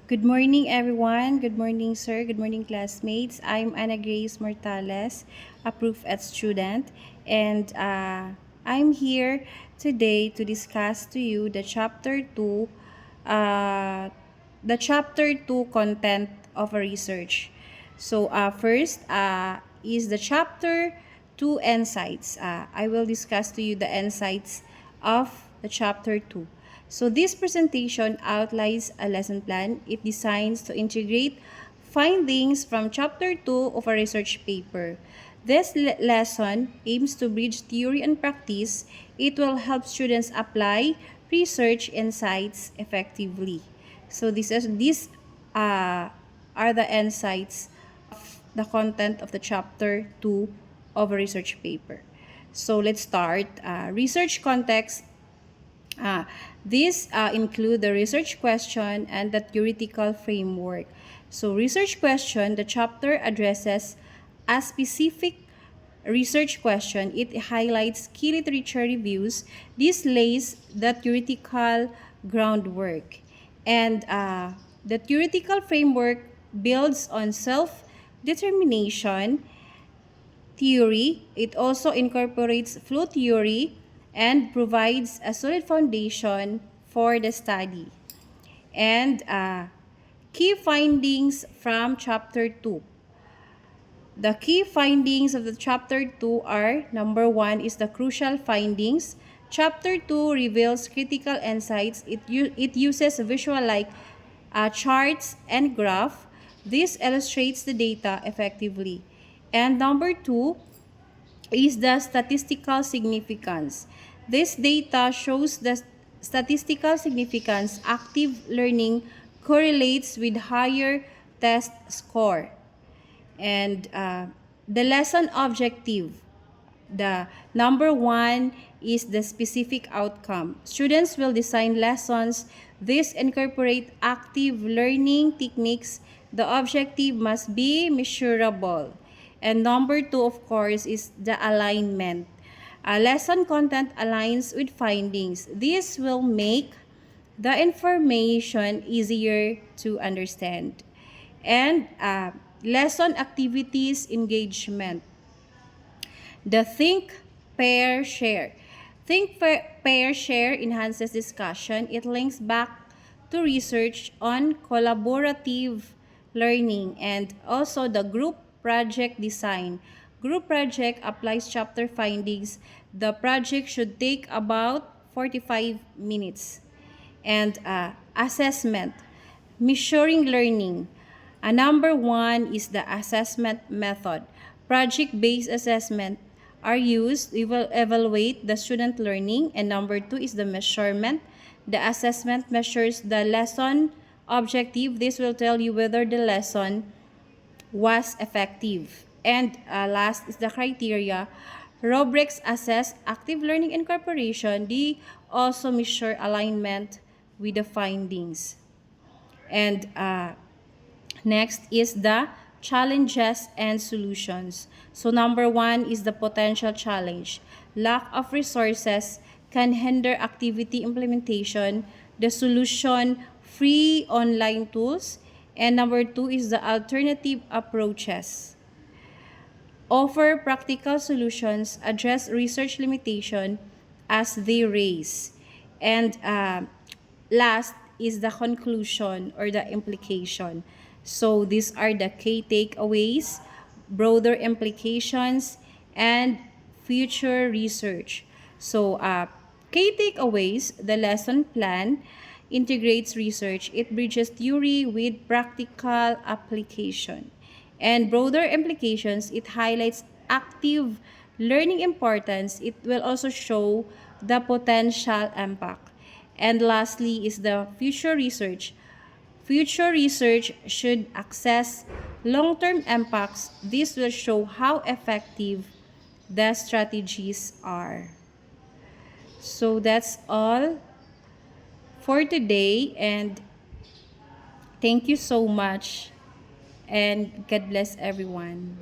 Good morning, everyone. Good morning, sir. Good morning, classmates. I'm Ana Grace Mortales, a Proof Ed student, and I'm here today to discuss to you uh, the chapter two content of a research. So, first is the chapter two insights. I will discuss to you the insights of the chapter two. So this presentation outlines a lesson plan. It designs to integrate findings from chapter 2 of a research paper. This lesson aims to bridge theory and practice. It will help students apply research insights effectively. So these uh, are the insights of the content of the chapter 2 of a research paper. So let's start. Research context. Ah, these include the research question and the theoretical framework. So, research question, the chapter addresses a specific research question. It highlights key literature reviews. This lays the theoretical groundwork. And the theoretical framework builds on self-determination theory. It also incorporates flow theory and provides a solid foundation for the study. And key findings from chapter 2. The key findings of the chapter 2 are: number 1 is the crucial findings. Chapter 2 reveals critical insights. It uses visual like charts and graph. This illustrates the data effectively. And number 2 is the statistical significance. This data shows the statistical significance. Active learning correlates with higher test score. And the lesson objective. The number 1 is the specific outcome. Students will design lessons. This incorporate active learning techniques. The objective must be measurable. And number 2, of course, is the alignment. Lesson content aligns with findings. This will make the information easier to understand. And lesson activities engagement. The think, pair, share. Think, pair, share enhances discussion. It links back to research on collaborative learning and also the group project design. Group project applies chapter findings. The project should take about 45 minutes. And assessment, measuring learning. Number 1 is the assessment method. Project-based assessment are used. We will evaluate the student learning. And number 2 is the measurement. The assessment measures the lesson objective. This will tell you whether the lesson was effective. And last is the criteria. Rubrics assess active learning incorporation. They also measure alignment with the findings. And next is the challenges and solutions. So number 1 is the potential challenge. Lack of resources can hinder activity implementation. The solution, free online tools. And number 2 is the alternative approaches. Offer practical solutions, address research limitation as they raise. And last is the conclusion or the implication. So these are the key takeaways, broader implications, and future research. So key takeaways, the lesson plan integrates research. It bridges theory with practical application. And broader implications, it highlights active learning importance. It will also show the potential impact. And lastly is the future research. Future research should assess long-term impacts. This will show how effective the strategies are. So that's all for today, and thank you so much, and God bless everyone.